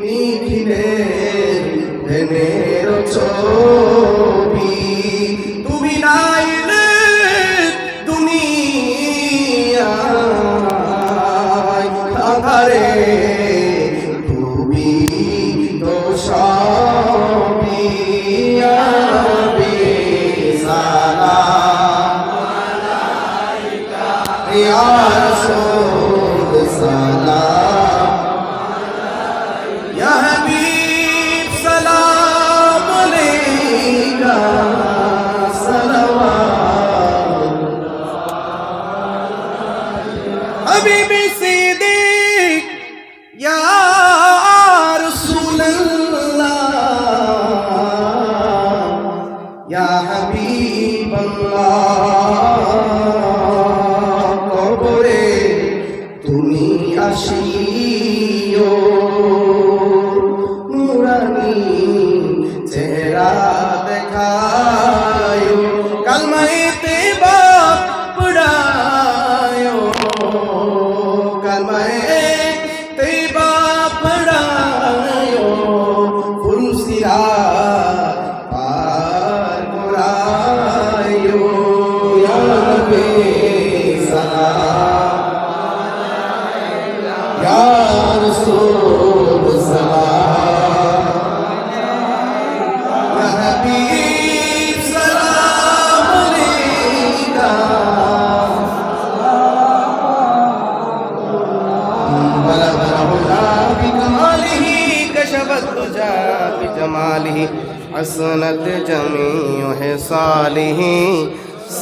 নিখিলের ধনের ছবি তুমি নাইলে দুনিয়ায় আধারে তুমি তো সবই আবে সালাম আলাইকা ইয়া রাসূল সালাম ইয়া হাবিব সালাম আলাইকা সালাওয়াত হাবিবি সিদ্দিক ইয়া ইয়া হাবিবাল্লাহ কবরে তুমি আসিও নুরানি চেহারা দেখায়ো কালমাইতে বাপ পড়ায়ো কালমাইতে বাপ পড়ায়ো ফুলসিরা حسنت جميع خصاله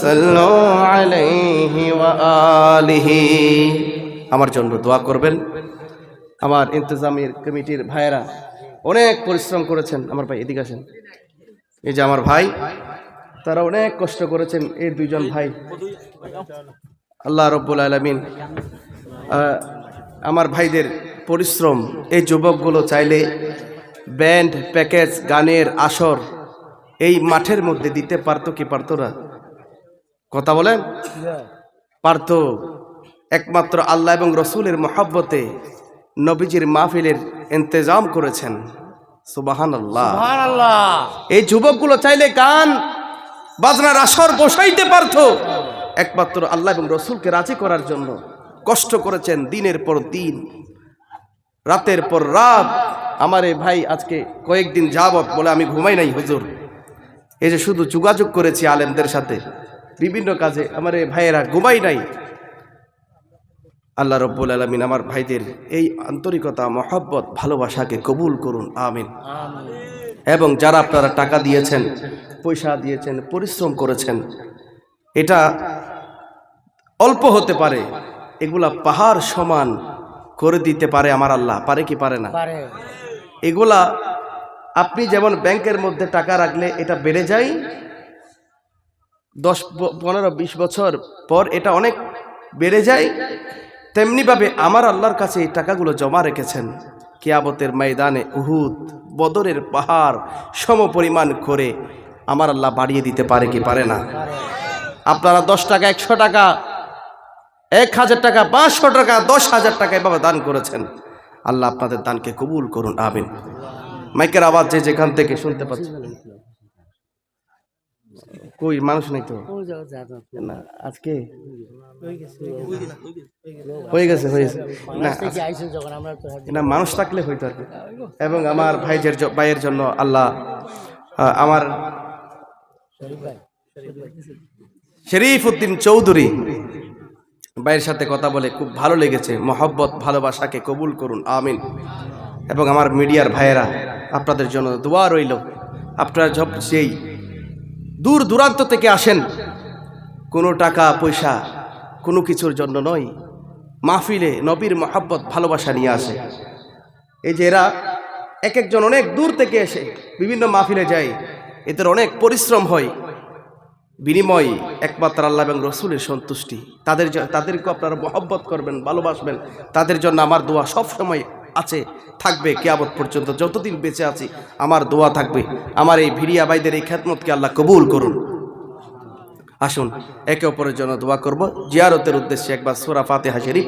صلوا عليه وآله আমার জন্য দোয়া করবেন। আমার ইন্তজামের কমিটির ভাইয়েরা অনেক পরিশ্রম করেছেন। আমার ভাই এদিকে আসেন, এই যে আমার ভাই, তারা অনেক কষ্ট করেছেন। এই দুইজন ভাই, আল্লাহ রব্বুল আলামিন আমার ভাইদের পরিশ্রম, এই যুবকগুলো চাইলে ব্যান্ড প্যাকেজ গানের আসর এই মাঠের মধ্যে দিতে পারতো কি পারতো না? কথা বলেন, পারতো। একমাত্র আল্লাহ এবং রসুলের মহব্বতে নবীজির মাহফিলের ইন্তজাম করেছেন। সুবহানাল্লাহ। এই যুবকগুলো চাইলে গান বাজনার আসর বসাইতে পারতো, একমাত্র আল্লাহ এবং রসুলকে রাজি করার জন্য কষ্ট করেছেন দিনের পর দিন, রাতের পর রাত। আমার এই ভাই আজকে কয়েকদিন যাবত বলে আমি ঘুমাই নাই হুজুর, এই যে শুধু যোগাযোগ করেছি আলেমদের সাথে বিভিন্ন কাজে, আমার এই ভাইয়েরা ঘুমাই নাই। আল্লাহ রব্বুল আলামিন আমার ভাইদের এই আন্তরিকতা, মহব্বত, ভালোবাসাকে কবুল করুন, আমিন। এবং যারা আপনারা টাকা দিয়েছেন, পয়সা দিয়েছেন, পরিশ্রম করেছেন, এটা অল্প হতে পারে, এগুলা পাহাড় সমান করে দিতে পারে আমার আল্লাহ। পারে কি পারে না? এগুলা আপনি যেমন ব্যাংকের মধ্যে টাকা রাখলে এটা বেড়ে যায়, 10, 15, 20 বছর পর এটা অনেক বেড়ে যায়, তেমনিভাবে আমার আল্লাহর কাছে এই টাকাগুলো জমা রেখেছেন। কিয়ামতের ময়দানে উহুদ, বদরের পাহাড় সম পরিমাণ করে আমার আল্লাহ বাড়িয়ে দিতে পারে কি পারে না? আপনারা 10 টাকা, 100 টাকা, 1000 টাকা, 500 টাকা, 10,000 টাকা এভাবে দান করেছেন। আল্লাহ আপনাদের দানকে কবুল করুন, আমিন। মাইকের আওয়াজ যে যেখান থেকে শুনতে পাচ্ছেন, কই মানুষ নাই তো না, আজকে হয়ে গেছে না, মানুষ থাকলে হইতো আর কি। এবং আমার ভাইয়ের জন্য আল্লাহ আমার শরীফ উদ্দিন চৌধুরী ভাইয়ের সাথে কথা বলে খুব ভালো লেগেছে। মহব্বত, ভালোবাসাকে কবুল করুন, আমিন। এবং আমার মিডিয়ার ভাইয়েরা, আপনাদের জন্য দোয়া রইল। আপনারা সেই দূর দূরান্ত থেকে আসেন, কোনো টাকা পয়সা কোনো কিছুর জন্য নয়, মাহফিলে নবীর মহব্বত, ভালোবাসা নিয়ে আসে। এই যে এরা এক একজন অনেক দূর থেকে এসে বিভিন্ন মাহফিলে যায়, এদের অনেক পরিশ্রম হয়, বিনিময় একমাত্র আল্লাহ এবং রসুলের সন্তুষ্টি। তাদেরকে আপনারা মহব্বত করবেন, ভালোবাসবেন। তাদের জন্য আমার দোয়া সব সময় আছে, থাকবে কিয়ামত পর্যন্ত। যতদিন বেঁচে আছি আমার দোয়া থাকবে। আমার এই ভিড়িয়া ভাইদের এই খেদমতকে আল্লাহ কবুল করুন। আসুন একে অপরের জন্য দোয়া করব। জিয়ারতের উদ্দেশ্যে একবার সূরা ফাতিহা শরীফ,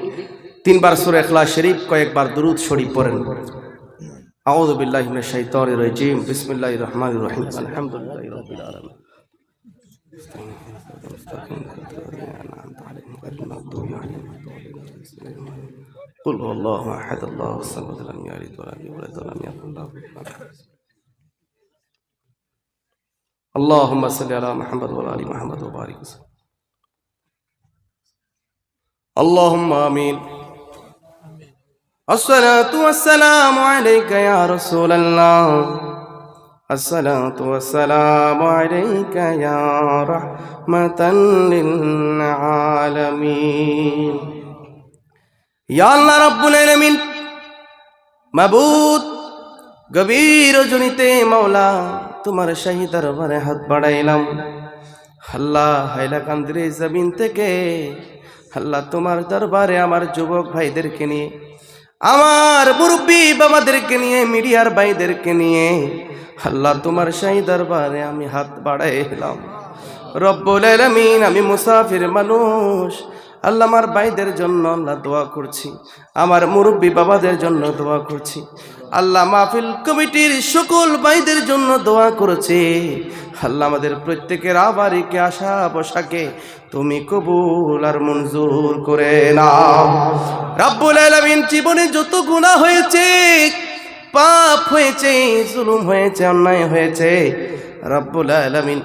3 বার সূরা ইখলাস শরীফ, কয়েকবার দুরূদ শরীফ পড়েন। আউযু বিল্লাহি মিনাশ শাইতানির রাজিম। বিসমিল্লাহির রহমানির রহিম। আলহামদুলিল্লাহি রাব্বিল আলামিন। قل هو الله احد الله الصمد لم يلد ولم يولد ولم يكن له كفوا احد. اللهم صل على محمد وعلى ال محمد وبارك وسلم. اللهم آمين. الصلاة والسلام عليك يا رسول الله. الصلاة والسلام عليك يا رحمة للعالمين. يا الله رب العالمين মাবুদ, গভীর রজনীতে মাওলা তোমার শাহী দরবারে হাত বাড়াইলাম। আল্লাহ হাইলাকান্দির জমিন থেকে আল্লাহ তোমার দরবারে আমার যুবক ভাইদেরকে নিয়ে, আমার মুরব্বী বাবাদেরকে নিয়ে, মিডিয়ার ভাইদেরকে নিয়ে আল্লাহ তোমার শাহী দরবারে আমি হাত বাড়াইলাম। রব্বুল আলামিন, আমি মুসাফির মানুষ। আল্লাহ আমার ভাইদের জন্য আল্লাহ দোয়া করছি, আমার মুরব্বী বাবাদের জন্য দোয়া করছি। আল্লাহ মাহফিল কমিটির সকল ভাইদের জন্য দোয়া করেছে। আল্লাহ আমাদের প্রত্যেকের আবারিকে আশা বসাকে তুমি কবুল আর মঞ্জুর করে নাও। রব্বুল আলামিন, জীবনে যত গুনাহ হয়েছে, পাপ হয়েছে, জুলুম হয়েছে, অন্যায় হয়েছে, রব্বুল আলামিন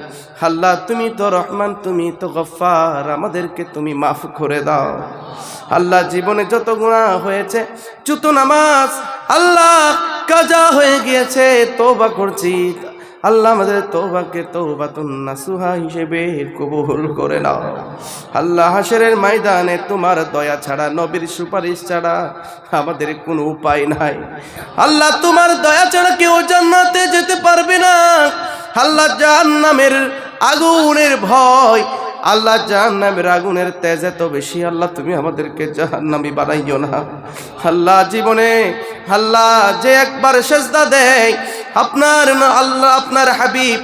আল্লাহ তুমি তো রহমান, তুমি তো গফফার, আমাদেরকে তুমি মাফ করে দাও। আল্লাহ জীবনে যত গুনাহ হয়েছে, যত নামাজ আল্লাহ কাজা হয়ে গিয়েছে, তওবা করছি আল্লাহ, আমাদের তওবাকে তওবাতুন নাসুহা হিসেবে কবুল করে নাও। আল্লাহ হাশরের ময়দানে তোমার দয়া ছাড়া, নবীর সুপারিশ ছাড়া আমাদের কোনো উপায় নাই। আল্লাহ তোমার দয়া ছাড়া কেউ জান্নাতে যেতে পারবে না। আল্লাহ জাহান্নামের আগুনের ভয়, আল্লাহ জাহান্নামের আগুনের তেজ এত বেশি, আল্লাহ তুমি আমাদেরকে জাহান্নামী বানাইও না। আল্লাহ জীবনে আল্লাহ যে একবার সেজদা দেয় আপনার আল্লাহ, আপনার হাবিব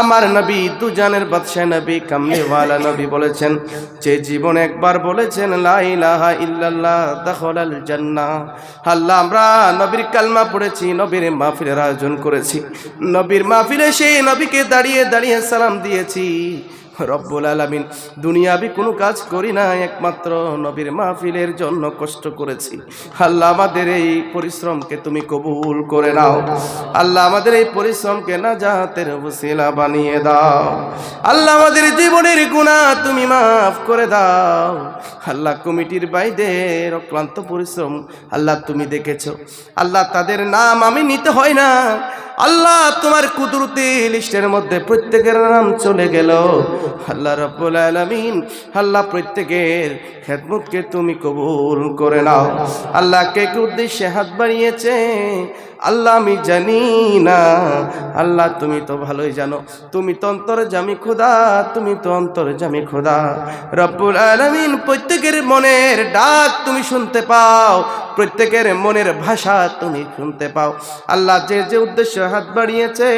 আমার নবী, দুজানের বাদশাহ নবী, কামলিওয়ালা নবী বলেছেন, যে জীবন একবার বলেছেন লা ইলাহা ইল্লাল্লাহ দাখালাল জান্নাহ। আল্লাহ আমরা নবীর কালমা পড়েছি, নবীর মাহফিলের আয়োজন করেছি, নবীর মাহফিলে সেই নবীকে দাঁড়িয়ে দাঁড়িয়ে সালাম দিয়েছি। রব্বুল আলামিন, দুনিয়াবি কোনো কাজ করি না, একমাত্র নবীর মাহফিলের জন্য কষ্ট করেছি। আল্লাহ আমাদের এই পরিশ্রমকে তুমি কবুল করে নাও। আল্লাহ আমাদের এই পরিশ্রমকে নাজাতের ওসিলা বানিয়ে দাও। আল্লাহ আমাদের জীবনের গুনাহ তুমি মাফ করে দাও। আল্লাহ কমিটির ভাইদের অক্লান্ত পরিশ্রম আল্লাহ তুমি দেখেছো। আল্লাহ তাদের নাম আমি নিতে হয় না, আল্লাহ তোমার কুদরতি লিস্টের মধ্যে প্রত্যেকের নাম চলে গেল। আল্লাহ রাব্বুল আলামিন, আল্লাহ প্রত্যেকের খেদমতকে তুমি কবুল করে নাও। আল্লাহ কে কে উদ্দেশ্যে হাত বাড়িয়েছে আল্লাহ আমি জানি না, আল্লাহ তুমি তো ভালোই জানো। তুমি তো অন্তর্যামী খোদা, তুমি তো অন্তর্যামী খোদা। রব্বুল আলামিন, প্রত্যেকের মনের ডাক তুমি শুনতে পাও, প্রত্যেকের মনের ভাষা তুমি শুনতে পাও। আল্লাহ যে যে উদ্দেশ্য হাত বাড়িয়েছে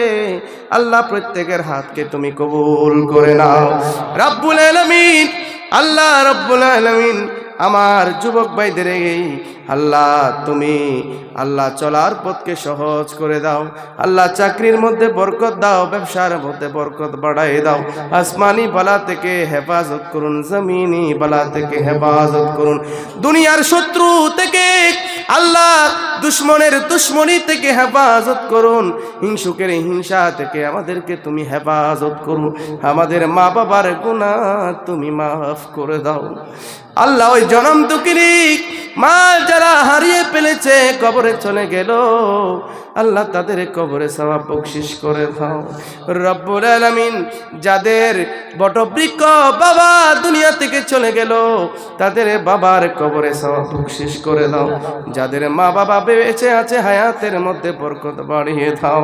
আল্লাহ প্রত্যেকের হাতকে তুমি কবুল করে নাও। রব্বুল আলামিন, আল্লাহ রব্বুল আলামিন, আমার যুবক ভাইদের আল্লাহ তুমি আল্লাহ চলার পথকে সহজ করে দাও। আল্লাহ চাকরির মধ্যে বরকত দাও, ব্যবসার মধ্যে বরকত বাড়াই দাও। আসমানি বালা থেকে হেফাজত করুন, জমিনি বালা থেকে হেফাজত করুন। দুনিয়ার শত্রু থেকে আল্লাহ দুশ্মনের দুশ্মনী থেকে হেফাজত করুন। হিংসুকের হিংসা থেকে আমাদেরকে তুমি হেফাজত করুন। আমাদের মা বাবার গুনাহ তুমি মাফ করে দাও। আল্লাহ ওই জনম দুঃখিনী মা যারা হারিয়ে ফেলেছে, কবরে চলে গেল, আল্লাহ তাদের কবরে সওয়াব বকশিশ করে দাও। রব্বুল আলামিন, যাদের বটবৃক্ষ বাবা দুনিয়া থেকে চলে গেল তাদের বাবার কবরে সওয়াব বকশিশ করে দাও। যাদের মা বাবা বেঁচে আছে হায়াতের মধ্যে বরকত বাড়িয়ে দাও।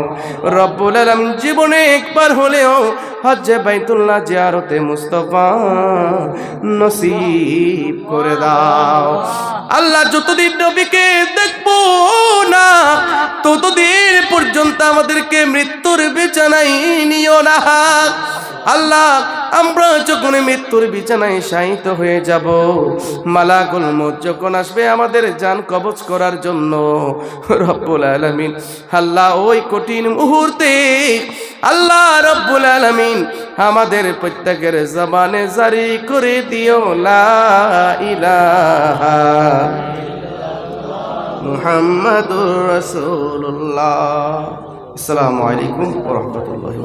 রব্বুল আলামিন, জীবনে একবার হলেও হজ্জে বাইতুল্লাহ জিয়ারতে মুস্তাফা নসিব করে দাও। আল্লাহ যতদিন নবীকে দেখবো না ততদিন পর্যন্ত পর্যন্ত আমাদেরকে মৃত্যুর বিছানায় নিও না। আল্লাহ, আমরা যখন মৃত্যুর বিছানায় শায়িত হয়ে যাব, মালাকুল মউত যখন আসবে আমাদের জান কবজ করার জন্য, রব্বুল আলামিন আল্লাহ ওই কঠিন মুহূর্তে আল্লাহ রব্বুল আলামিন আমাদের প্রত্যেকের জবানে জারি করে দিও লা ইলাহা মুহাম্মাদুর রাসূলুল্লাহ। আসসালামু আলাইকুম ওয়া রাহমাতুল্লাহি।